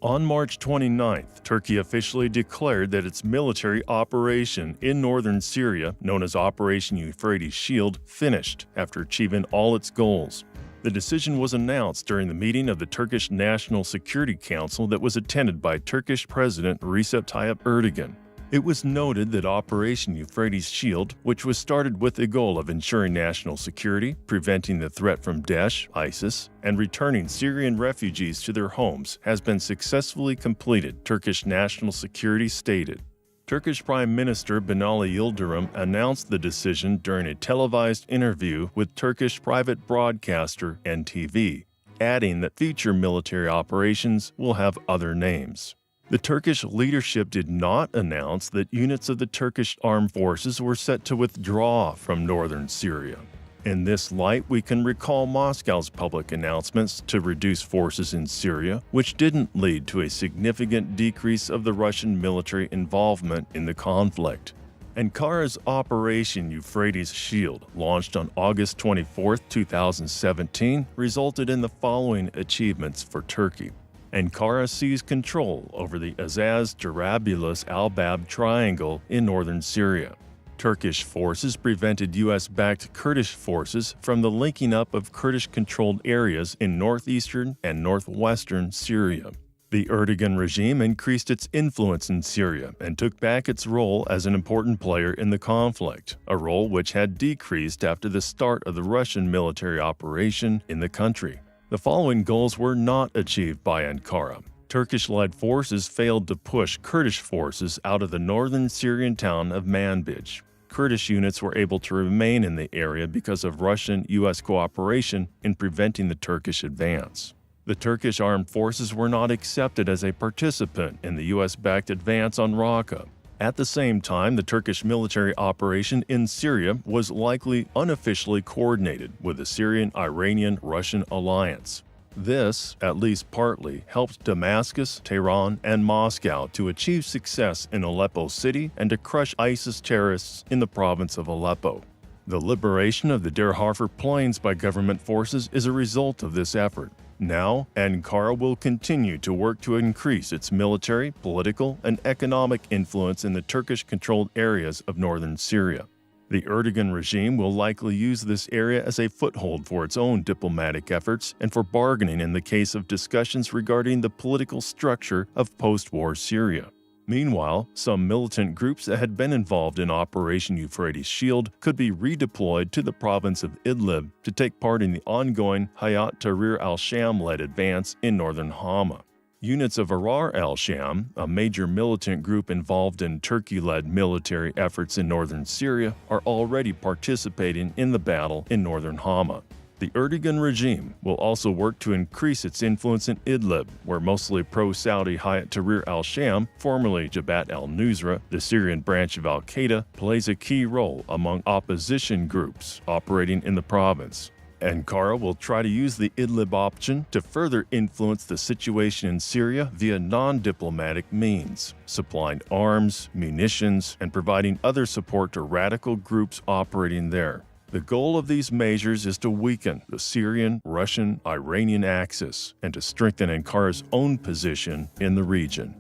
On March 29th, Turkey officially declared that its military operation in northern Syria, known as Operation Euphrates Shield, finished after achieving all its goals. The decision was announced during the meeting of the Turkish National Security Council that was attended by Turkish President Recep Tayyip Erdogan. It was noted that Operation Euphrates Shield, which was started with the goal of ensuring national security, preventing the threat from Daesh, ISIS, and returning Syrian refugees to their homes, has been successfully completed, Turkish National Security stated. Turkish Prime Minister Binali Yildirim announced the decision during a televised interview with Turkish private broadcaster NTV, adding that future military operations will have other names. The Turkish leadership did not announce that units of the Turkish armed forces were set to withdraw from northern Syria. In this light, we can recall Moscow's public announcements to reduce forces in Syria, which didn't lead to a significant decrease of the Russian military involvement in the conflict. Ankara's Operation Euphrates Shield, launched on August 24, 2017, resulted in the following achievements for Turkey. Ankara seized control over the Azaz-Jarablus-Albab Triangle in northern Syria. Turkish forces prevented U.S.-backed Kurdish forces from the linking up of Kurdish-controlled areas in northeastern and northwestern Syria. The Erdogan regime increased its influence in Syria and took back its role as an important player in the conflict, a role which had decreased after the start of the Russian military operation in the country. The following goals were not achieved by Ankara. Turkish-led forces failed to push Kurdish forces out of the northern Syrian town of Manbij. Kurdish units were able to remain in the area because of Russian-U.S. cooperation in preventing the Turkish advance. The Turkish armed forces were not accepted as a participant in the U.S.-backed advance on Raqqa. At the same time, the Turkish military operation in Syria was likely unofficially coordinated with the Syrian-Iranian-Russian alliance. This, at least partly, helped Damascus, Tehran, and Moscow to achieve success in Aleppo city and to crush ISIS terrorists in the province of Aleppo. The liberation of the Deir Harfor plains by government forces is a result of this effort. Now, Ankara will continue to work to increase its military, political, and economic influence in the Turkish-controlled areas of northern Syria. The Erdogan regime will likely use this area as a foothold for its own diplomatic efforts and for bargaining in the case of discussions regarding the political structure of post-war Syria. Meanwhile, some militant groups that had been involved in Operation Euphrates Shield could be redeployed to the province of Idlib to take part in the ongoing Hayat Tahrir al-Sham-led advance in northern Hama. Units of Ahrar al-Sham, a major militant group involved in Turkey-led military efforts in northern Syria, are already participating in the battle in northern Hama. The Erdogan regime will also work to increase its influence in Idlib, where mostly pro-Saudi Hayat Tahrir al-Sham, formerly Jabhat al-Nusra, the Syrian branch of al-Qaeda, plays a key role among opposition groups operating in the province. Ankara will try to use the Idlib option to further influence the situation in Syria via non-diplomatic means, supplying arms, munitions, and providing other support to radical groups operating there. The goal of these measures is to weaken the Syrian-Russian-Iranian axis and to strengthen Ankara's own position in the region.